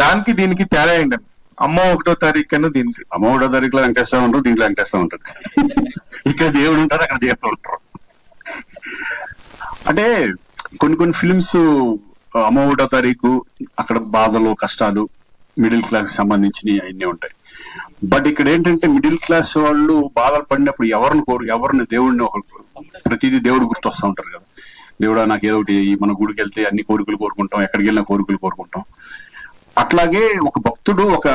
దానికి దీనికి తేడా ఏంటండి? అమ్మ 1వ తారీఖు దీనికి. అమ్మ 1వ తారీఖులో వెంకటేశ్వర ఉంటారు, దీంట్లో వెంకటేశ్వర ఉంటారు. ఇక్కడ దేవుడు ఉంటారు, అక్కడ దేవుడు ఉంటారు. అంటే కొన్ని ఫిల్మ్స్ అమ్మ 1వ తారీఖు అక్కడ బాధలు కష్టాలు మిడిల్ క్లాస్ సంబంధించినవి అవన్నీ ఉంటాయి. బట్ ఇక్కడ ఏంటంటే మిడిల్ క్లాస్ వాళ్ళు బాధలు పడినప్పుడు ఎవరిని దేవుడిని ప్రతిదీ దేవుడు గుర్తొస్తూ ఉంటారు కదా. దేవుడా నాకు ఏదో ఒకటి, మన గుడికి వెళ్తే అన్ని కోరికలు కోరుకుంటాం, ఎక్కడికి వెళ్ళినా కోరికలు కోరుకుంటాం. అట్లాగే ఒక భక్తుడు ఒక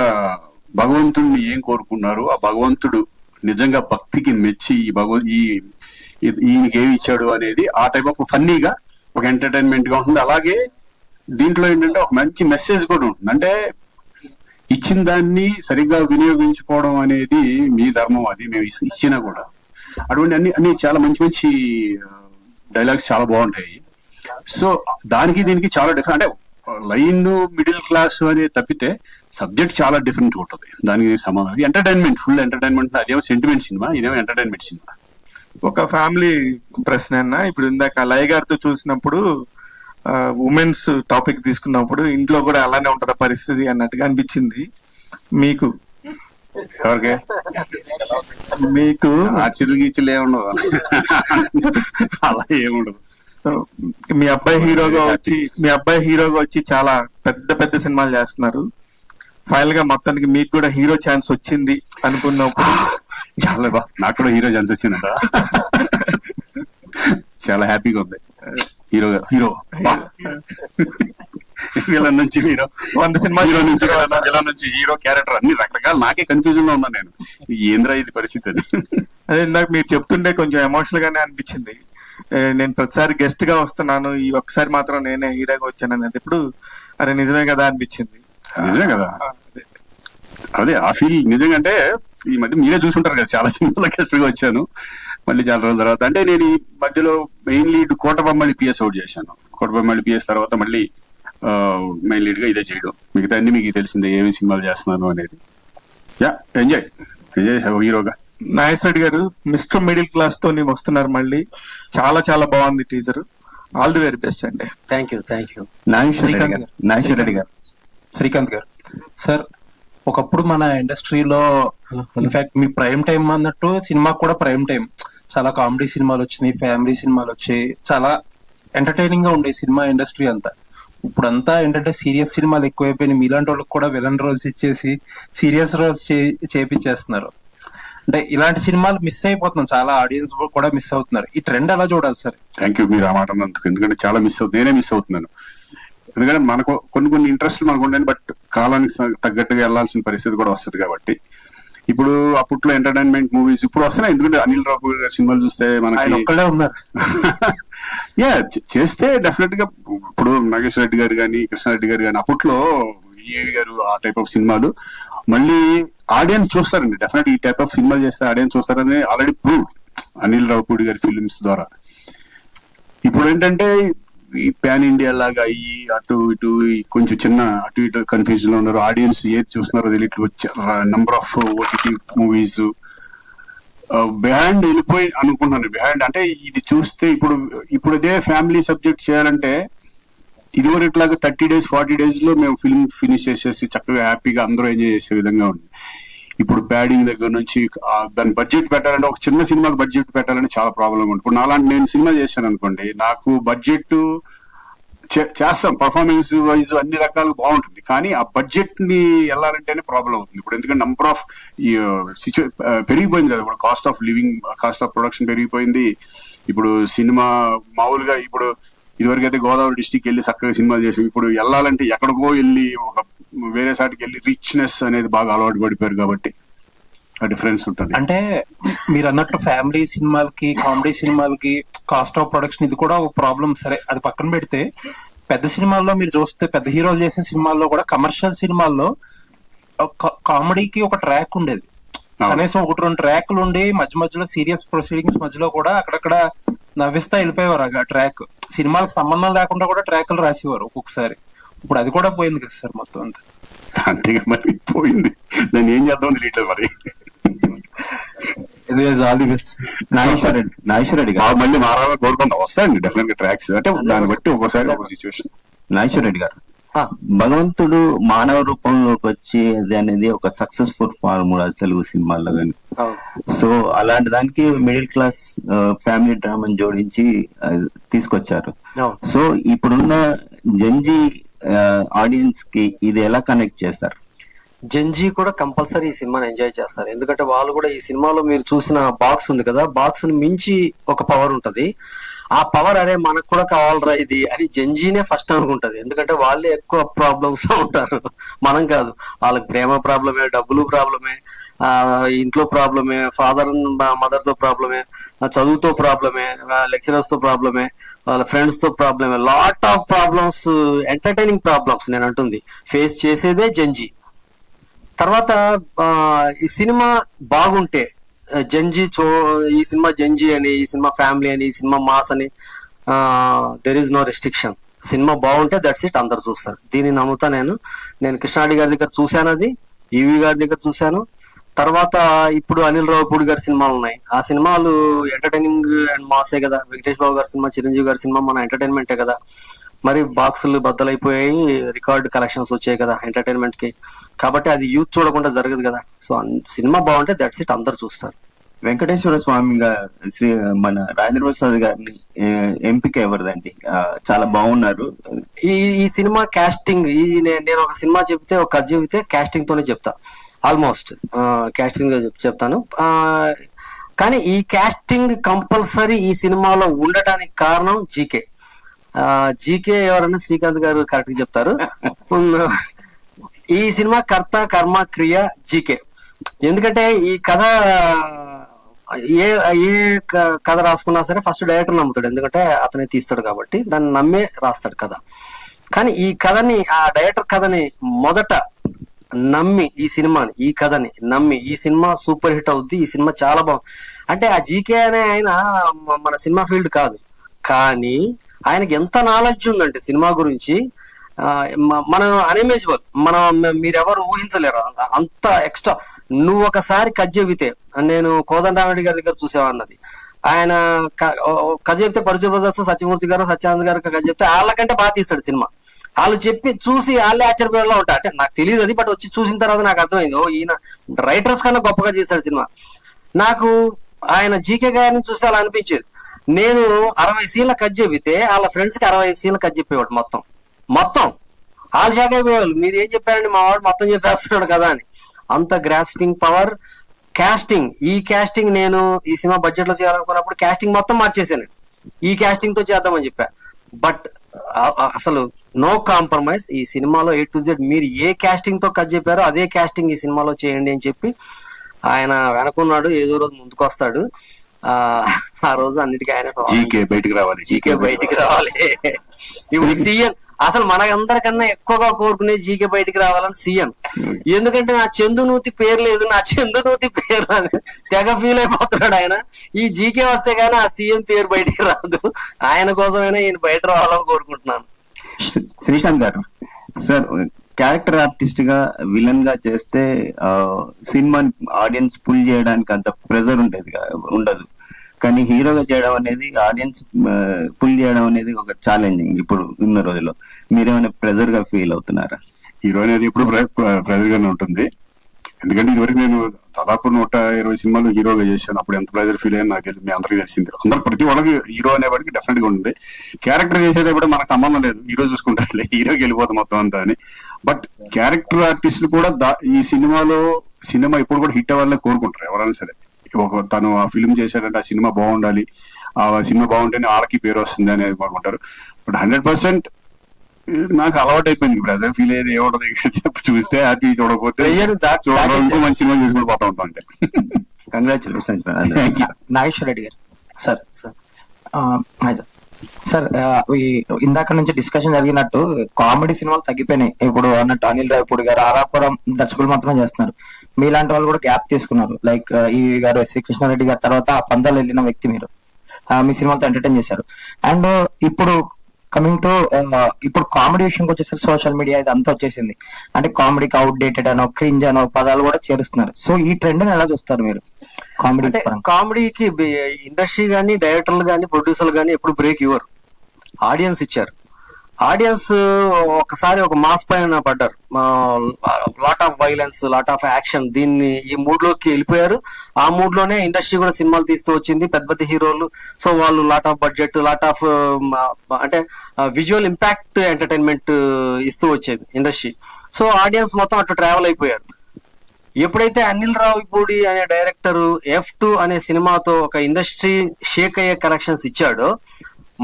భగవంతుడిని ఏం కోరుకున్నారు, ఆ భగవంతుడు నిజంగా భక్తికి మెచ్చి ఈయనకి ఏమి ఇచ్చాడు అనేది ఆ టైప్ ఆఫ్ ఫన్నీగా ఒక ఎంటర్టైన్మెంట్ గా ఉంటుంది. అలాగే దీంట్లో ఏంటంటే ఒక మంచి మెసేజ్ కూడా ఉంటుంది. అంటే ఇచ్చిన దాన్ని సరిగ్గా వినియోగించుకోవడం అనేది మీ ధర్మం, అది మేము ఇచ్చినా కూడా. అటువంటి అన్ని చాలా మంచి డైలాగ్స్ చాలా బాగుంటాయి. సో దానికి దీనికి చాలా డిఫరెంట్. అంటే లైన్ మిడిల్ క్లాస్ అనేది తప్పితే సబ్జెక్ట్ చాలా డిఫరెంట్ ఉంటుంది. దానికి సమాధానం ఎంటర్టైన్మెంట్, ఫుల్ ఎంటర్టైన్మెంట్. అదేమో సెంటిమెంట్ సినిమా, ఇదేమో ఎంటర్టైన్మెంట్ సినిమా. ఒక ఫ్యామిలీ ప్రశ్న అన్న, ఇప్పుడు ఇందాక లయ గారితో చూసినప్పుడు ఉమెన్స్ టాపిక్ తీసుకున్నప్పుడు ఇంట్లో కూడా అలానే ఉంటుందా పరిస్థితి అన్నట్టుగా అనిపించింది. మీకు ఎవరికే మీకు ఆచిలు గీచులు ఏముండవు, అలా ఏముండదు. మీ అబ్బాయి హీరోగా వచ్చి చాలా పెద్ద పెద్ద సినిమాలు చేస్తున్నారు. ఫైనల్ గా మొత్తానికి మీకు కూడా హీరో ఛాన్స్ వచ్చింది అనుకున్నప్పుడు చాలా బాగా, నాకు కూడా హీరో ఛాన్స్ వచ్చిందంట. చాలా హ్యాపీగా ఉంది. హీరో విలన్ నుంచి హీరో, 100 సినిమా హీరో నుంచి విలన్ నుంచి హీరో క్యారెక్టర్ అన్ని రకరకాల. నాకే కన్ఫ్యూజన్ లో ఉన్నా నేను, ఏంద్రా ఇది పరిస్థితి అని. అదే ఇందాక మీరు చెప్తుంటే కొంచెం ఎమోషనల్ గానే అనిపించింది. నేను ప్రతిసారి గెస్ట్ గా వస్తున్నాను, ఈ ఒక్కసారి మాత్రం నేనే హీరోగా వచ్చాను అనేది ఇప్పుడు అరే నిజమే కదా అనిపించింది. నిజమే కదా, అదే ఆ ఫీల్ నిజంగా. అంటే ఈ మధ్య మీరే చూసుంటారు కదా, చాలా సినిమాల గెస్ట్ గా వచ్చాను మళ్ళీ చాలా రోజుల తర్వాత. అంటే నేను ఈ మధ్యలో main lead Kotabommali PS out చేశాను. కోటబొమ్మలి పిఎస్ తర్వాత మళ్ళీ మెయిన్ లీడ్ గా ఇదే చేయడం. మిగతా అన్ని మీకు తెలిసిందే ఏమేమి సినిమాలు చేస్తున్నాను అనేది. ఎంజాయ్ హీరోగా. నాగేశ్వరరెడ్డి గారు, మిస్టర్ మిడిల్ క్లాస్ తో నేను వస్తున్నారు మళ్ళీ. చాలా చాలా బాగుంది teaser. All the very best అండి. Thank you. నాగేశ్వరరెడ్డి గారు, శ్రీకాంత్ గారు సార్, ఒకప్పుడు మన ఇండస్ట్రీలో ఇన్ఫాక్ట్ మీ ప్రైమ్ టైం అన్నట్టు సినిమా కూడా ప్రైమ్ టైం. చాలా కామెడీ సినిమాలు వచ్చినాయి, ఫ్యామిలీ సినిమాలు వచ్చాయి, చాలా ఎంటర్టైనింగ్ గా ఉండే సినిమా ఇండస్ట్రీ అంతా. ఇప్పుడంతా ఏంటంటే సీరియస్ సినిమాలు ఎక్కువైపోయినాయి. మీలాంటి వాళ్ళకి కూడా విలన్ రోల్స్ ఇచ్చేసి సీరియస్ రోల్స్ చేపించేస్తున్నారు. అంటే ఇలాంటి సినిమాలు మిస్ అయిపోతున్నాం, చాలా ఆడియన్స్ కూడా మిస్ అవుతున్నారు. ఈ ట్రెండ్ ఎలా చూడాలి సార్? థ్యాంక్ యూ మీరు ఆ మాట అన్నందుకు. ఎందుకంటే చాలా నేనే మిస్ అవుతున్నాను. ఎందుకంటే మనకు కొన్ని ఇంట్రెస్ట్లు మనకు ఉంటాయి, బట్ కాలానికి తగ్గట్టుగా వెళ్లాల్సిన పరిస్థితి కూడా వస్తుంది. కాబట్టి ఇప్పుడు అప్పట్లో ఎంటర్టైన్మెంట్ మూవీస్ ఇప్పుడు వస్తున్నాయి. ఎందుకంటే అనిల్ రావు గారి సినిమాలు చూస్తే మనకి ఒక్కడే ఉన్నారు. చేస్తే డెఫినెట్ గా ఇప్పుడు నాగేశ్వర రెడ్డి గారు కానీ, కృష్ణారెడ్డి గారు కానీ, అప్పట్లో ఈఏవి గారు ఆ టైప్ ఆఫ్ సినిమాలు మళ్ళీ ఆడియన్స్ చూస్తారండి. డెఫినెట్ ఈ టైప్ ఆఫ్ సినిమాలు చేస్తే ఆడియన్స్ చూస్తారని ఆల్రెడీ ప్రూవ్ అనిల్ రావుపూడి గారి ఫిలిమ్స్ ద్వారా. ఇప్పుడు ఏంటంటే ఈ పాన్ ఇండియా లాగా అయ్యి అటు ఇటు కొంచెం చిన్న అటు ఇటు కన్ఫ్యూజన్ లో ఉన్నారు. ఆడియన్స్ ఏది చూస్తున్నారో తెలియట్లేదు. Number of OTT movies behind వెళ్ళిపోయి అనుకుంటున్నాను. బిహైండ్ అంటే ఇది చూస్తే ఇప్పుడు ఇదే ఫ్యామిలీ సబ్జెక్ట్ చేయాలంటే ఇదివరకు ఇట్లాగా 30 days 40 days లో మేము ఫిల్మ్ ఫినిష్ చేసేసి చక్కగా హ్యాపీగా అందరూ ఎంజాయ్ చేసే విధంగా ఉంది. ఇప్పుడు ప్యాడింగ్ దగ్గర నుంచి దాని బడ్జెట్ పెట్టాలంటే, ఒక చిన్న సినిమాకి బడ్జెట్ పెట్టాలంటే చాలా ప్రాబ్లం ఉంది. ఇప్పుడు నేను సినిమా చేశాను అనుకోండి, నాకు బడ్జెట్ చేస్తాం, పర్ఫార్మెన్స్ వైజ్ అన్ని రకాలు బాగుంటుంది, కానీ ఆ బడ్జెట్ ని వెళ్ళాలంటేనే ప్రాబ్లం అవుతుంది. ఇప్పుడు ఎందుకంటే నంబర్ ఆఫ్ పెరిగిపోయింది కదా. ఇప్పుడు cost of living, cost of production పెరిగిపోయింది. ఇప్పుడు సినిమా మామూలుగా ఇప్పుడు ఇదివరకు అయితే గోదావరి డిస్టిక్ వెళ్ళి చక్కగా సినిమాలు చేసాం. ఇప్పుడు వెళ్ళాలంటే ఎక్కడికో వెళ్ళి ఒక వేరే సాటికి వెళ్ళి రిచ్నెస్ అనేది బాగా అలవాటు పడిపోయారు. కాబట్టి ఆ డిఫరెన్స్ ఉంటుంది. అంటే మీరు అన్నట్టు ఫ్యామిలీ సినిమాలకి, కామెడీ సినిమాలకి కాస్ట్ ఆఫ్ ప్రొడక్షన్ ఇది కూడా ఒక ప్రాబ్లం. సరే, అది పక్కన పెడితే పెద్ద సినిమాల్లో మీరు చూస్తే పెద్ద హీరోలు చేసే సినిమాల్లో కూడా కమర్షియల్ సినిమాల్లో కామెడీకి ఒక ట్రాక్ ఉండేది. కనీసం 1-2 ట్రాక్లు ఉండి మధ్య మధ్యలో సీరియస్ ప్రొసీడింగ్స్ మధ్యలో కూడా అక్కడక్కడ నవ్విస్తా వెళ్ళిపోయేవారు. ఆ ట్రాక్ సినిమాలకు సంబంధం లేకుండా కూడా ట్రాక్లు రాసేవారు ఒక్కొక్కసారి. ఇప్పుడు అది కూడా పోయింది కదా సార్ మొత్తం అంతా. అంతేగా మరి పోయింది, దాన్ని ఏం చేద్దాం తెలియట్లేదు మరి. ఆల్ ది బెస్ట్ నాగేశ్వరరెడ్డి గారు. మళ్ళీ మారాలని కోరుకుందాం, వస్తాయండి డెఫినెట్ గా ట్రాక్స్. అంటే దాన్ని బట్టి ఒక్కోసారి ఒక సిచ్యువేషన్. నాగేశ్వరరెడ్డి గారు, భగవంతుడు మానవ రూపంలోకి వచ్చి అది అనేది ఒక సక్సెస్ఫుల్ ఫార్ములా తెలుగు సినిమాల్లో కానీ. సో అలాంటి దానికి మిడిల్ క్లాస్ ఫ్యామిలీ డ్రామాని జోడించి తీసుకొచ్చారు. సో ఇప్పుడున్న జంజీ ఆడియన్స్ కి ఇది ఎలా కనెక్ట్ చేస్తారు? జంజీ కూడా కంపల్సరీ ఈ సినిమాని ఎంజాయ్ చేస్తారు. ఎందుకంటే వాళ్ళు కూడా ఈ సినిమాలో మీరు చూసిన బాక్స్ ఉంది కదా, బాక్స్ ని మించి ఒక పవర్ ఉంటది. ఆ పవర్ అరే మనకు కూడా కావాలరా ఇది అని జంజీనే ఫస్ట్ అనుకుంటది. ఎందుకంటే వాళ్ళే ఎక్కువ ప్రాబ్లమ్స్ లో ఉంటారు, మనం కాదు. వాళ్ళకి ప్రేమ ప్రాబ్లమే, డబ్బులు ప్రాబ్లమే, ఇంట్లో ప్రాబ్లమే, ఫాదర్ మదర్ తో ప్రాబ్లమే, చదువుతో ప్రాబ్లమే, లెక్చరర్స్ తో ప్రాబ్లమే, వాళ్ళ ఫ్రెండ్స్ తో ప్రాబ్లమే, lot of problems, entertaining problems నేను అంటుంది ఫేస్ చేసేదే జంజీ. తర్వాత ఈ సినిమా బాగుంటే జంజీ ఈ సినిమా జంజీ అని, ఈ సినిమా ఫ్యామిలీ అని, ఈ సినిమా మాస్ అని there is no restriction. Cinema బాగుంటే దట్స్ ఇట్, అందరు చూస్తారు. దీన్ని నమ్ముతా నేను కృష్ణారెడ్డి గారి దగ్గర చూశాను, అది ఈవి గారి దగ్గర చూశాను. తర్వాత ఇప్పుడు అనిల్ రావుపూడి గారి సినిమాలు ఉన్నాయి. ఆ సినిమాలు ఎంటర్టైనింగ్ అండ్ మాసే కదా. వెంకటేష్ బాబు గారి సినిమా, చిరంజీవి గారి సినిమా మన ఎంటర్టైన్మెంటే కదా. మరి బాక్సులు బద్దలైపోయాయి, రికార్డ్ కలెక్షన్స్ వచ్చాయి కదా ఎంటర్టైన్మెంట్ కి. కాబట్టి అది యూత్ చూడకుండా జరగదు కదా. సో సినిమా బాగుంటే దట్స్ ఇట్, అందరు చూస్తారు. వెంకటేశ్వర స్వామి శ్రీ మన రాజేంద్ర ప్రసాద్ గారిని ఎంపిక ఎవరిదండి? చాలా బాగున్నారు. ఈ సినిమా కాస్టింగ్, నేను ఒక సినిమా చెప్తే, ఒక కథ చెబితే కాస్టింగ్ తోనే చెప్తా. ఆల్మోస్ట్ కాస్టింగ్ చెప్తాను. కానీ ఈ కాస్టింగ్ కంపల్సరీ ఈ సినిమాలో ఉండటానికి కారణం జీకే. జీకే ఎవరన్నా శ్రీకాంత్ గారు కరెక్ట్ గా చెప్తారు. ఈ సినిమా కర్త కర్మ క్రియ జీకే. ఎందుకంటే ఈ కథ ఏ కథ రాసుకున్నా సరే ఫస్ట్ డైరెక్టర్ నమ్ముతాడు, ఎందుకంటే అతనే తీస్తాడు కాబట్టి దాన్ని నమ్మే రాస్తాడు కథ. కానీ ఈ కథని, ఆ డైరెక్టర్ కథని మొదట నమ్మి ఈ కథని నమ్మి ఈ సినిమా సూపర్ హిట్ అవుద్ది, ఈ సినిమా చాలా బాగుంది అంటే ఆ జీకే అనే ఆయన మన సినిమా ఫీల్డ్ కాదు, కానీ ఆయనకి ఎంత నాలెడ్జ్ ఉందంటే సినిమా గురించి మనం అన్ఇమేజిబుల్, మీరెవరు ఊహించలేరు అంత ఎక్స్ట్రా. నువ్వు ఒకసారి కథ చెబితే, నేను కోదండరామిరెడ్డి గారి దగ్గర చూసేవాడినది, ఆయన కథ చెప్తే పరుచు బ్రదర్స్ సత్యమూర్తి గారు సత్యానంద్ గారు కథ చెప్తే వాళ్ళకంటే బాగా తీస్తాడు సినిమా. వాళ్ళు చెప్పి చూసి వాళ్ళే ఆశ్చర్యపోయేలా ఉంటారు. అంటే నాకు తెలియదు అది, బట్ వచ్చి చూసిన తర్వాత నాకు అర్థమైంది, ఈయన రైటర్స్ కన్నా గొప్పగా చేశాడు సినిమా. నాకు ఆయన జీకే గారిని చూస్తే అలా అనిపించేది. నేను 60 సీన్ల కథ చెబితే వాళ్ళ ఫ్రెండ్స్ కి 60 సీన్ల కథ చెప్పేవాడు. మొత్తం వాళ్ళు షాక్ అయిపోయేవాళ్ళు, మీరు ఏం చెప్పారండి మా వాడు మొత్తం చెప్పేస్తున్నాడు కదా అని. అంత గ్రాస్పింగ్ పవర్. కాస్టింగ్, ఈ కాస్టింగ్ నేను ఈ సినిమా బడ్జెట్ లో చేయాలనుకున్నప్పుడు కాస్టింగ్ మొత్తం మార్చేసాను, ఈ కాస్టింగ్ తో చేద్దామని చెప్పా. బట్ అసలు నో కాంప్రమైజ్. ఈ సినిమాలో A to Z మీరు ఏ కాస్టింగ్ తో కథ చెప్పారో అదే కాస్టింగ్ ఈ సినిమాలో చేయండి అని చెప్పి ఆయన వెనకున్నాడు. ఏదో రోజు ముందుకు వస్తాడు, ఆ రోజు అన్నిటికీ ఆయన జీకే బయటికి రావాలి. ఇప్పుడు సీఎన్ అసలు మనకందరికన్నా ఎక్కువగా కోరుకునేది జీకే బయటికి రావాలని సీఎన్. ఎందుకంటే నా చందునూతి పేరు లేదు, నా చందునూతి పేరు అని తెగ ఫీల్ అయిపోతున్నాడు ఆయన. ఈ జీకే వస్తే గానీ ఆ సీఎన్ పేరు బయటికి రాదు. ఆయన కోసమైనా ఈయన బయట రావాలని కోరుకుంటున్నాను. శ్రీకాంత్ గారు, సార్ క్యారెక్టర్ ఆర్టిస్ట్ గా విలన్ గా చేస్తే సినిమా ఆడియన్స్ పుల్ చేయడానికి అంత ప్రెజర్ ఉండదు. కానీ హీరోగా చేయడం అనేది, ఆడియన్స్ పుల్ చేయడం అనేది ఒక ఛాలెంజింగ్ ఇప్పుడు ఉన్న రోజుల్లో. మీరేమైనా ప్రెజర్ గా ఫీల్ అవుతున్నారా? హీరో అనేది ఎప్పుడు ప్రెజర్ గానే ఉంటుంది. ఎందుకంటే ఇదివరకు నేను దాదాపు 120 సినిమాలు హీరోగా చేశాను. అప్పుడు ఎంత ప్రెజర్ ఫీల్ అయ్యాను నాకు తెలియదు, మీ అందరికీ తెలిసింది. అందరూ ప్రతి వాళ్ళకి హీరో అనేవాడికి డెఫినెట్ గా ఉంటుంది. క్యారెక్టర్ చేసేటప్పుడు మనకు సంబంధం లేదు, హీరో చూసుకుంటారులే, హీరోకి వెళ్ళిపోతాం మొత్తం అంతా అని. బట్ క్యారెక్టర్ ఆర్టిస్టులు కూడా ఈ సినిమా ఇప్పుడు కూడా హిట్ అవ్వాలని కోరుకుంటారు ఎవరైనా సరే. తను ఆ ఫిల్మ్ చేశాడంటే ఆ సినిమా బాగుండాలి, ఆ సినిమా బాగుంటేనే వాళ్ళకి పేరు వస్తుంది అనేది కోరుకుంటారు. బట్ 100% నాకు అలవాటు అయిపోయింది. ప్రెజర్ ఫీల్ అయ్యేది ఏముంటది, చూస్తే హ్యాపీ, చూడకపోతే మంచి సినిమా చూసుకుని పోతా ఉంటాం. అంటే కంగ్రాచులేషన్. నాగేశ్వర రెడ్డి గారు. సార్ సార్ ఇందాక నుంచి డిస్కషన్ జరిగినట్టు కామెడీ సినిమాలు తగ్గిపోయినాయి ఇప్పుడు అన్నట్టు. అనిల్ రావిపూడి గారు, ఆరాపురం దర్శకులు మాత్రమే చేస్తున్నారు. మీలాంటి వాళ్ళు కూడా గ్యాప్ తీసుకున్నారు. లైక్ ఈవి గారు, ఎస్సీ కృష్ణారెడ్డి గారు తర్వాత ఆ పందాలు వెళ్ళిన వ్యక్తి మీరు. మీ సినిమాలతో ఎంటర్టైన్ చేశారు. అండ్ ఇప్పుడు కమింగ్ టు ఇప్పుడు కామెడీ విషయంకి వచ్చేసరికి సోషల్ మీడియా ఇది అంతా వచ్చేసింది. అంటే కామెడీకి అవుట్డేటెడ్ అనో, క్రింజ్ అనో పదాలు కూడా చేరుస్తున్నారు. సో ఈ ట్రెండ్ ఎలా చూస్తారు మీరు? కామెడీకి ఇండస్ట్రీ గానీ, డైరెక్టర్లు గానీ, ప్రొడ్యూసర్లు గానీ ఎప్పుడు బ్రేక్ ఇవ్వరు. ఆడియన్స్ ఇచ్చారు. ఆడియన్స్ ఒకసారి ఒక మాస్ పైన పడ్డారు, lot of violence, lot of action, దీన్ని ఈ మూడ్ లోకి వెళ్ళిపోయారు. ఆ మూడ్ లోనే ఇండస్ట్రీ కూడా సినిమాలు తీస్తూ వచ్చింది, పెద్ద పెద్ద హీరోలు. సో వాళ్ళు lot of budget, lot of అంటే విజువల్ ఇంపాక్ట్ ఎంటర్టైన్మెంట్ ఇస్తూ వచ్చేది ఇండస్ట్రీ. సో ఆడియన్స్ మొత్తం అటు ట్రావెల్ అయిపోయారు. ఎప్పుడైతే అనిల్ రావిపూడి అనే డైరెక్టర్ F2 అనే సినిమాతో ఒక ఇండస్ట్రీ షేక్ అయ్యే కలెక్షన్స్ ఇచ్చాడో,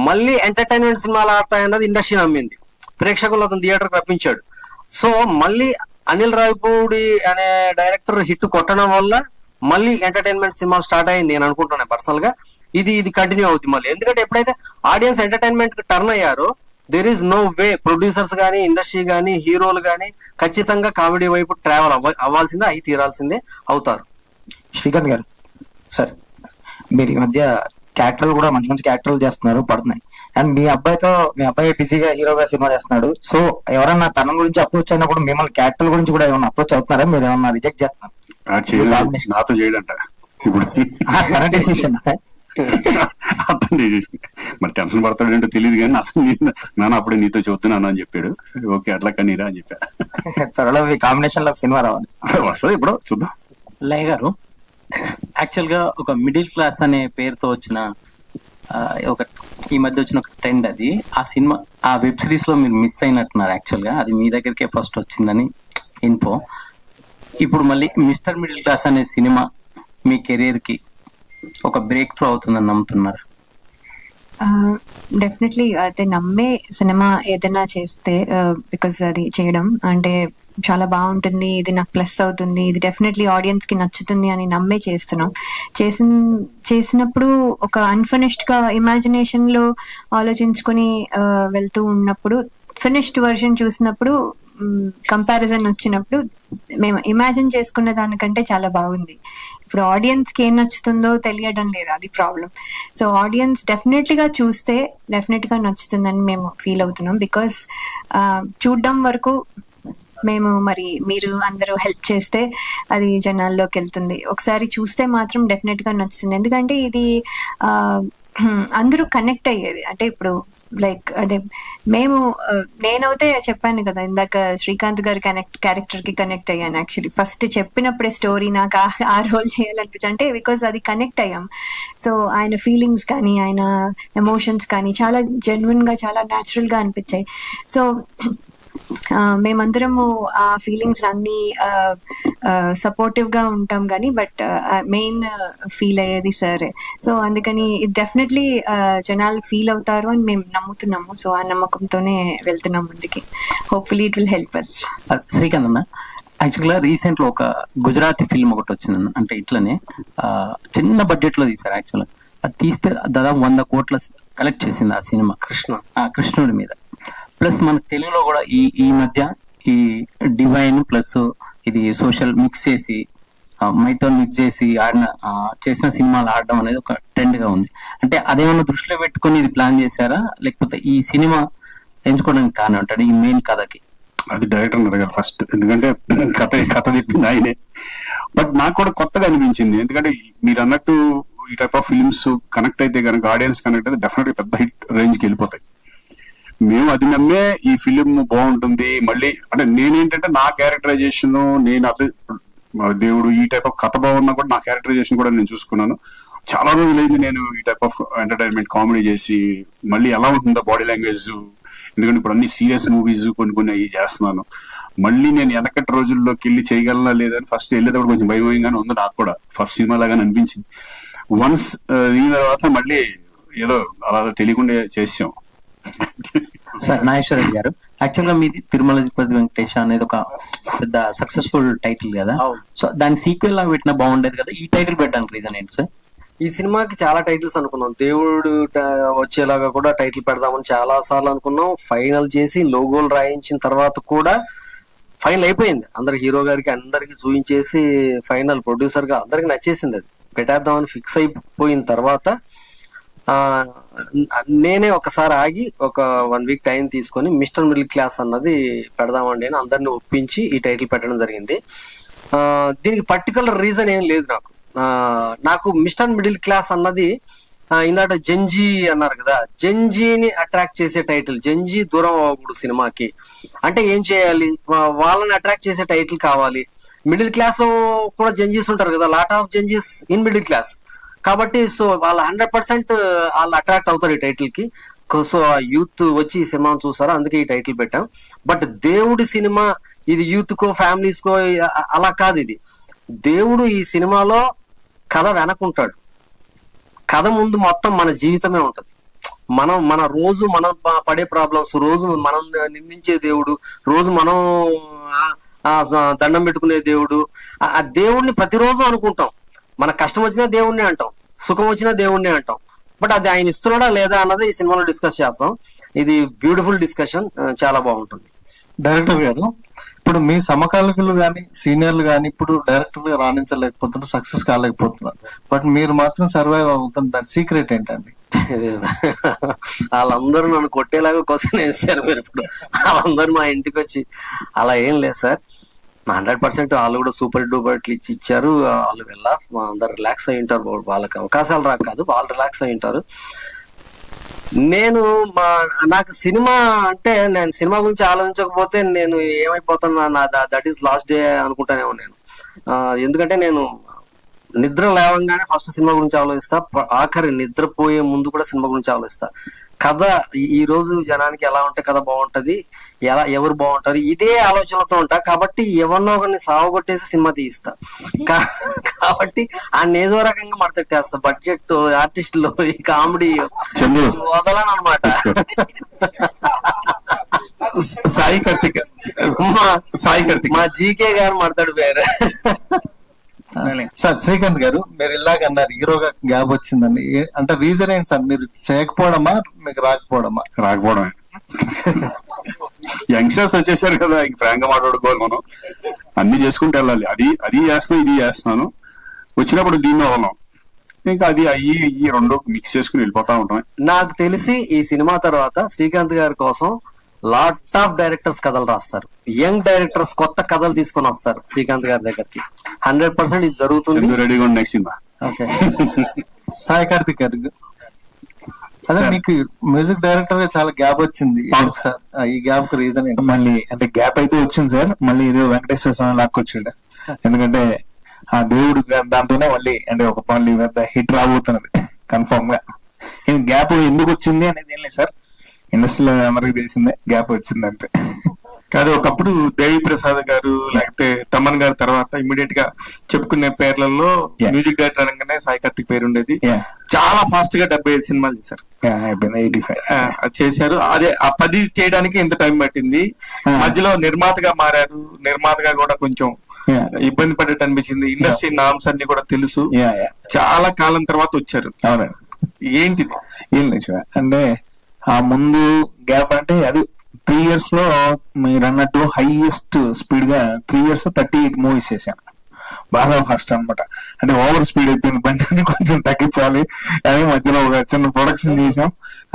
మళ్ళీ ఎంటర్టైన్మెంట్ సినిమాలు ఆడతాయన్నది ఇండస్ట్రీ నమ్మింది, ప్రేక్షకులు అతను థియేటర్కి రప్పించాడు. సో మళ్ళీ అనిల్ రావిపూడి అనే డైరెక్టర్ హిట్ కొట్టడం వల్ల మళ్ళీ ఎంటర్టైన్మెంట్ సినిమాలు స్టార్ట్ అయ్యింది నేను అనుకుంటున్నాను పర్సనల్ గా. ఇది కంటిన్యూ అవుతుంది మళ్ళీ, ఎందుకంటే ఎప్పుడైతే ఆడియన్స్ ఎంటర్టైన్మెంట్ కి టర్న్ అయ్యారో there is no way producers కానీ, ఇండస్ట్రీ కానీ, హీరోలు కానీ ఖచ్చితంగా కామెడీ వైపు ట్రావెల్ అవ్వాల్సిందే, అయి తీరాల్సిందే, అవుతారు. శ్రీకాంత్ గారు సార్, మీరు ఈ మధ్య క్యారెక్టర్లు కూడా మంచి మంచి క్యారెక్టర్లు చేస్తున్నారు, పడుతున్నాయి. అండ్ మీ అబ్బాయి బిజీగా హీరోగా సినిమా చేస్తున్నాడు. సో ఎవరన్నా తన గురించి అప్రోచ్ అయినప్పుడు మిమ్మల్ని క్యారెక్టర్ గురించి కూడా ఏమన్నా అప్రోచ్ అవుతున్నారా? మీరు ఏమన్నా రిజెక్ట్ చేస్తున్నారు? నాతో చేయడంట ఇప్పుడు డెసిషన్ అతను చేసేసి మరి టెన్షన్ పడతాడంటే తెలియదు, కానీ అసలు నాన్న అప్పుడే నీతో చెబుతున్నాను అని చెప్పాడు. సరే ఓకే అట్లా కనీరా అని చెప్పా. త్వరలో ఈ కాంబినేషన్ లో సినిమా రావాలి, వస్తుంది ఇప్పుడు చూద్దాం. లయ గారు, యాక్చువల్ గా ఒక మిడిల్ క్లాస్ అనే పేరుతో వచ్చిన ఒక ఈ మధ్య వచ్చిన ఒక ట్రెండ్ అది. ఆ సినిమా, ఆ వెబ్ సిరీస్ లో మీరు మిస్ అయినట్టున్నారు. యాక్చువల్ గా అది మీ దగ్గరికే ఫస్ట్ వచ్చిందని ఇన్ఫో. ఇప్పుడు మళ్ళీ మిస్టర్ మిడిల్ క్లాస్ అనే సినిమా మీ కెరీర్ కి ఒక బ్రేక్ త్రూ అవుతుందని నమ్ముతున్నారు? డెఫినెట్లీ అయితే నమ్మే సినిమా ఏదైనా చేస్తే, బికాస్ అది చేయడం అంటే చాలా బాగుంటుంది, ఇది నాకు ప్లస్ అవుతుంది, ఇది డెఫినెట్లీ ఆడియన్స్ కి నచ్చుతుంది అని నమ్మే చేస్తున్నాం. చేసినప్పుడు ఒక అన్ఫినిష్డ్ గా ఇమాజినేషన్ లో ఆలోచించుకొని వెళ్తూ ఉన్నప్పుడు ఫినిష్డ్ వర్షన్ చూసినప్పుడు కంపారిజన్ వచ్చినప్పుడు మేము ఇమాజిన్ చేసుకున్న దానికంటే చాలా బాగుంది. ఇప్పుడు ఆడియన్స్ కి ఏం నచ్చుతుందో తెలియడం లేదు, అది ప్రాబ్లం. సో ఆడియన్స్ డెఫినెట్లీగా చూస్తే డెఫినెట్ గా నచ్చుతుందని మేము ఫీల్ అవుతున్నాం. బికాస్ చూడడం వరకు మేము, మరి మీరు అందరూ హెల్ప్ చేస్తే అది జనాల్లోకి వెళ్తుంది. ఒకసారి చూస్తే మాత్రం డెఫినెట్ గా నచ్చుతుంది, ఎందుకంటే ఇది అందరూ కనెక్ట్ అయ్యేది. అంటే ఇప్పుడు లైక్ అంటే నేనైతే చెప్పాను కదా ఇందాక, శ్రీకాంత్ గారి క్యారెక్టర్ కి కనెక్ట్ అయ్యాను. యాక్చువల్లీ ఫస్ట్ చెప్పినప్పుడే స్టోరీ నాకు ఆ రోల్ చేయాలనిపించింది, అంటే బికాస్ అది కనెక్ట్ అయ్యాం. సో ఆయన ఫీలింగ్స్ కానీ, ఆయన ఎమోషన్స్ కానీ చాలా జెన్యున్ గా, చాలా న్యాచురల్ గా అనిపించాయి. సో మేమందరము ఆ ఫీలింగ్స్ అన్ని సపోర్టివ్ గా ఉంటాం కానీ, బట్ మెయిన్ ఫీల్ అయ్యేది సరే. సో అందుకని డెఫినెట్లీ జనాలు ఫీల్ అవుతారు అని మేము నమ్ముతున్నాము. సో ఆ నమ్మకంతోనే వెళ్తున్నాం ముందుకి. Hopefully it will help us. Srikanth అన్న, యాక్చువల్గా రీసెంట్ లో ఒక గుజరాతీ ఫిల్మ్ ఒకటి వచ్చింది, అంటే ఇట్లనే చిన్న బడ్జెట్ లో తీసారు. యాక్చువల్గా అది తీస్తే దాదాపు 100 కోట్ల కలెక్ట్ చేసింది ఆ సినిమా, కృష్ణుడి మీద. ప్లస్ మన తెలుగులో కూడా ఈ మధ్య ఈ డివైన్ ప్లస్ ఇది సోషల్ మిక్స్ చేసి, మైథాన్ మిక్స్ చేసి చేసిన సినిమాలు ఆడడం అనేది ఒక ట్రెండ్ గా ఉంది. అంటే అదేమన్నా దృష్టిలో పెట్టుకుని ఇది ప్లాన్ చేశారా, లేకపోతే ఈ సినిమా ఎంచుకోవడానికి కారణం అంటాడు ఈ మెయిన్ కథకి? అది డైరెక్టర్ అడగాలి ఫస్ట్, ఎందుకంటే కథ చెప్పింది ఆయనే. బట్ నాకు కూడా కొత్తగా అనిపించింది, ఎందుకంటే మీరు అన్నట్టు ఈ టైప్ ఆఫ్ ఫిల్మ్స్ కనెక్ట్ అయితే కనుక, ఆడియన్స్ కనెక్ట్ అయితే డెఫినెట్ గా పెద్ద హిట్ రేంజ్ కి వెళ్ళిపోతాయి. మేము అది నమ్మే ఈ ఫిలిం బాగుంటుంది. మళ్ళీ అంటే నేనేంటంటే నా క్యారెక్టరైజేషన్, నేను అదే దేవుడు ఈ టైప్ ఆఫ్ కథ బాగున్నా కూడా నా క్యారెక్టరైజేషన్ కూడా నేను చూసుకున్నాను. చాలా రోజులైంది నేను ఈ టైప్ ఆఫ్ ఎంటర్టైన్మెంట్ కామెడీ చేసి, మళ్ళీ ఎలా ఉంటుందో బాడీ లాంగ్వేజ్, ఎందుకంటే ఇప్పుడు అన్ని సీరియస్ మూవీస్ కొన్ని అవి చేస్తున్నాను. మళ్ళీ నేను వెనకటి రోజుల్లోకి వెళ్ళి చేయగలనా లేదని ఫస్ట్ వెళ్ళేటప్పుడు కొంచెం భయంగానే ఉంది నాకు కూడా. ఫస్ట్ సినిమా లాగానే అనిపించింది. వన్స్ దీని తర్వాత మళ్ళీ ఏదో అలా తెలియకుండా చేసాం. సార్ నాగేశ్వర రెడ్డి గారు, యాక్చువల్ గా మీది తిరుమల తిరుపతి వెంకటేశ అనేది ఒక పెద్ద సక్సెస్ఫుల్ టైటిల్ కదా. సో దాని సీక్వెల్ లాగా పెట్టినా బాగుండేది కదా, ఈ టైటిల్ పెట్టడానికి రీజన్ ఏంటి సార్? ఈ సినిమాకి చాలా టైటిల్స్ అనుకున్నాం, దేవుడు వచ్చేలాగా కూడా టైటిల్ పెడదామని చాలా సార్లు అనుకున్నాం. ఫైనల్ చేసి లోగోలు రాయించిన తర్వాత కూడా ఫైనల్ అయిపోయింది. అందరికి, హీరో గారికి అందరికి చూపించేసి ఫైనల్ ప్రొడ్యూసర్ గా అందరికి నచ్చేసింది, అది పెట్టేద్దామని ఫిక్స్ అయిపోయిన తర్వాత నేనే ఒకసారి ఆగి ఒక 1 వీక్ టైం తీసుకొని మిస్టర్ మిడిల్ క్లాస్ అన్నది పెడదామండి అని అందరిని ఒప్పించి ఈ టైటిల్ పెట్టడం జరిగింది. దీనికి పర్టికులర్ రీజన్ ఏం లేదు నాకు. మిస్టర్ మిడిల్ క్లాస్ అన్నది ఇందాక జంజీ అన్నారు కదా, జంజీని అట్రాక్ట్ చేసే టైటిల్, జంజీ దూరం అవ్వకూడదు సినిమాకి అంటే ఏం చేయాలి, వాళ్ళని అట్రాక్ట్ చేసే టైటిల్ కావాలి. మిడిల్ క్లాస్ లో కూడా జంజీస్ ఉంటారు కదా, లాట్ ఆఫ్ జంజీస్ ఇన్ మిడిల్ క్లాస్, కాబట్టి సో వాళ్ళు 100% వాళ్ళు అట్రాక్ట్ అవుతారు ఈ టైటిల్ కి. సో ఆ యూత్ వచ్చి ఈ సినిమాను చూసారా, అందుకే ఈ టైటిల్ పెట్టాం. బట్ దేవుడి సినిమా ఇది యూత్ కో ఫ్యామిలీస్ కో అలా కాదు. ఇది దేవుడు ఈ సినిమాలో కథ వెనకుంటాడు, కథ ముందు మొత్తం మన జీవితమే ఉంటది. మన రోజు మనం పడే ప్రాబ్లమ్స్, రోజు మనం నిందించే దేవుడు, రోజు మనం దండం పెట్టుకునే దేవుడు, ఆ దేవుడిని ప్రతిరోజు అనుకుంటాం. మన కష్టం వచ్చినా దేవుడిని అంటాం, సుఖం వచ్చినా దేవుడిని అంటాం. బట్ అది ఆయన ఇస్తున్నాడా లేదా అన్నది ఈ సినిమాలో డిస్కస్ చేస్తాం. ఇది బ్యూటిఫుల్ డిస్కషన్, చాలా బాగుంటుంది. డైరెక్టర్ గారు, ఇప్పుడు మీ సమకాలికులు కానీ సీనియర్లు కానీ ఇప్పుడు డైరెక్టర్ గా రాణించలేకపోతున్నారు, సక్సెస్ కాలేకపోతున్నారు, బట్ మీరు మాత్రం సర్వైవ్ అవుతుంది. దాని సీక్రెట్ ఏంటండి? వాళ్ళందరూ నన్ను కొట్టేలాగా క్వశ్చన్ వేస్తారు మీరు ఇప్పుడు. వాళ్ళందరూ మా ఇంటికి వచ్చి అలా ఏం లేదు సార్, 100% వాళ్ళు కూడా సూపర్ డూపర్ ఇచ్చి ఇచ్చారు. వాళ్ళు అందరు రిలాక్స్ అయి ఉంటారు, వాళ్ళకి అవకాశాలు రాక కాదు, వాళ్ళు రిలాక్స్ అయి ఉంటారు. నాకు సినిమా అంటే, నేను సినిమా గురించి ఆలోచించకపోతే నేను ఏమైపోతున్నా, దట్ ఈస్ లాస్ట్ డే అనుకుంటానేమో నేను. ఎందుకంటే నేను నిద్ర లేవంగానే ఫస్ట్ సినిమా గురించి ఆలోచిస్తా, ఆఖరి నిద్రపోయే ముందు కూడా సినిమా గురించి ఆలోచిస్తా. కథ ఈ రోజు జనానికి ఎలా ఉంటే కథ బాగుంటది, ఎవరు బాగుంటారు, ఇదే ఆలోచనలతో ఉంటా. కాబట్టి ఎవరినో ఒకరిని సావగొట్టేసి సినిమా తీయిస్తా. కాబట్టి ఆయన ఏదో రకంగా మడతెట్టేస్తా. బడ్జెట్, ఆర్టిస్టులు, ఈ కామెడీ వదలను అనమాట. సాయి కార్తిక్ మా జీకే గారు మడతాడు వేరే. సార్ శ్రీకాంత్ గారు, మీరు ఇలాగ అన్నారు హీరోగా గ్యాప్ వచ్చిందండి, అంటే రీజన్ ఏంటి సార్? మీరు చేయకపోవడమా, మీకు రాకపోవడమా? రాకపోవడమే. యంగ్స్టర్స్ వచ్చేసారు కదా, ఇంక ఫ్రాంక్ గా మాట్లాడుకోవాలి, మనం అన్ని చేసుకుంటూ వెళ్ళాలి. అది చేస్తాను, ఇది చేస్తున్నాను, వచ్చినప్పుడు దీన్ని వదలం, ఇంకా అది ఈ రెండు మిక్స్ చేసుకుని వెళ్ళిపోతా ఉంటాం. నాకు తెలిసి ఈ సినిమా తర్వాత శ్రీకాంత్ గారి కోసం లాట్ ఆఫ్ డైరెక్టర్స్ కథలు రాస్తారు, యంగ్ డైరెక్టర్స్ కొత్త కథలు తీసుకొని వస్తారు శ్రీకాంత్ గారి దగ్గరికి. 100% ఇది జరుగుతుంది. రెడీగా next cinema. Okay. Sai Karthik గారు, అదే మీకు మ్యూజిక్ డైరెక్టర్ గా చాలా గ్యాప్ వచ్చింది సార్, ఈ గ్యాప్ కు రీజన్ ఏంటి? మళ్ళీ అంటే గ్యాప్ అయితే వచ్చింది సార్, మళ్ళీ ఇదే వెంకటేశ్వర స్వామి లాక్కొచ్చాడు. ఎందుకంటే ఆ దేవుడు దాంతోనే మళ్ళీ అంటే ఒక మళ్ళీ పెద్ద హిట్ రాబోతున్నది కన్ఫర్మ్ గా. గ్యాప్ ఎందుకు వచ్చింది అనేది ఏం లేదు సార్, ఇండస్ట్రీలో అందరికి తెలిసిందే, గ్యాప్ వచ్చింది అంతే. కాదు, ఒకప్పుడు దేవి ప్రసాద్ గారు లేకపోతే తమన్ గారి తర్వాత ఇమీడియట్ గా చెప్పుకునే పేర్లలో మ్యూజిక్ డైరెక్టర్ అనగానే సాయి కార్తిక్ పేరు ఉండేది. చాలా ఫాస్ట్ గా 75 సినిమాలు చేశారు, 85 చేశారు. అదే ఆ 10 చేయడానికి ఎంత టైం పట్టింది. మధ్యలో నిర్మాతగా మారారు, నిర్మాతగా కూడా కొంచెం ఇబ్బంది పడేట్టు అనిపించింది. ఇండస్ట్రీ నామ్స్ అన్ని కూడా తెలుసు, చాలా కాలం తర్వాత వచ్చారు. అవునండి. ఏంటిది? ఏం లేదు అంటే ఆ ముందు గ్యాప్ అంటే అది 3 years లో మీరు అన్నట్టు హైయెస్ట్ స్పీడ్ గా 3 years 38 మూవీస్ చేశాను, బాగా ఫాస్ట్ అనమాట. అంటే ఓవర్ స్పీడ్ అయిపోయింది, బండి కొంచెం తగ్గించాలి అని మధ్యలో ఒక చిన్న ప్రొడక్షన్ చేసాం,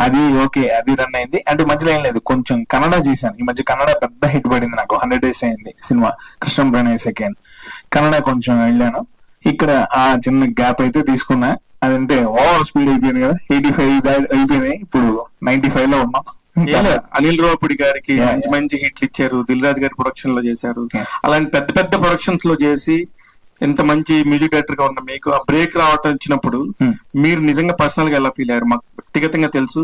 అది ఓకే, అది రన్ అయింది. అంటే మధ్యలో ఏం లేదు, కొంచెం కన్నడ చేశాను. ఈ మధ్య కన్నడ పెద్ద హిట్ పడింది నాకు, 100 days అయింది సినిమా, కృష్ణ ప్రణయ్ సెకండ్. కన్నడ కొంచెం వెళ్ళాను. ఇక్కడ ఆ చిన్న గ్యాప్ అయితే తీసుకున్నా, అదంటే ఓవర్ స్పీడ్ అయిపోయింది కదా, 85 అయిపోయింది, ఇప్పుడు 95 లో ఉన్నాం. అనిల్ రావుపూడి గారికి మంచి మంచి హిట్లు ఇచ్చారు, దిల్ రాజు గారి ప్రొడక్షన్ లో చేశారు. అలాంటి పెద్ద పెద్ద ప్రొడక్షన్స్ లో చేసి ఎంత మంచి మ్యూజిక్ డైరెక్టర్ గా ఉన్న మీకు ఆ బ్రేక్ రావటం వచ్చినప్పుడు మీరు నిజంగా పర్సనల్ గా ఎలా ఫీల్ అయ్యారు? మాకు వ్యక్తిగతంగా తెలుసు,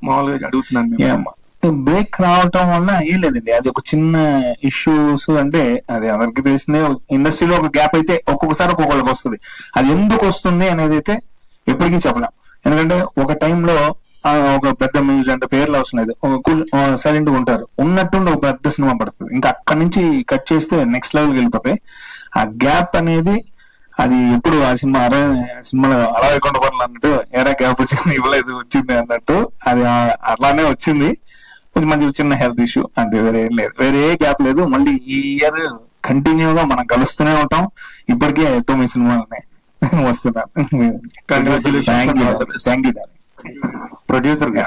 మామూలుగా అడుగుతున్నాను. బ్రేక్ రావటం వల్ల ఏం లేదండి, అది ఒక చిన్న ఇష్యూస్. అంటే అది అందరికి తెలిసిందే, ఇండస్ట్రీలో ఒక గ్యాప్ అయితే ఒక్కొక్కసారి ఒక్కొక్కరికి వస్తుంది. అది ఎందుకు వస్తుంది అనేది అయితే ఎప్పటికీ చెప్పలేం. ఎందుకంటే ఒక టైంలో ఒక పెద్ద మ్యూజిక్ అంటే పేర్లు అవసరం లేదు, ఒక సైలెంట్ గా ఉంటారు, ఉన్నట్టుండి ఒక పెద్ద సినిమా పడుతుంది, ఇంకా అక్కడి నుంచి కట్ చేస్తే నెక్స్ట్ లెవెల్కి వెళ్ళిపోతాయి. ఆ గ్యాప్ అనేది అది ఎప్పుడు ఆ సినిమాలో అలా కొండ పనులు అన్నట్టు ఏరా గ్యాప్ వచ్చింది, ఇవ్వలేదు వచ్చింది అన్నట్టు, అది అలానే వచ్చింది. కొంచెం మంచి చిన్న హెల్త్ ఇష్యూ అంతే, వేరే ఏం లేదు, వేరే ఏ గ్యాప్ లేదు. మళ్ళీ ఈ ఇయర్ కంటిన్యూగా మనం కలుస్తూనే ఉంటాం. ఇప్పటికే 9 సినిమాలు వస్తున్నాను. కంగ్రాచులేషన్స్. Thank you. ప్రొడ్యూసర్ గా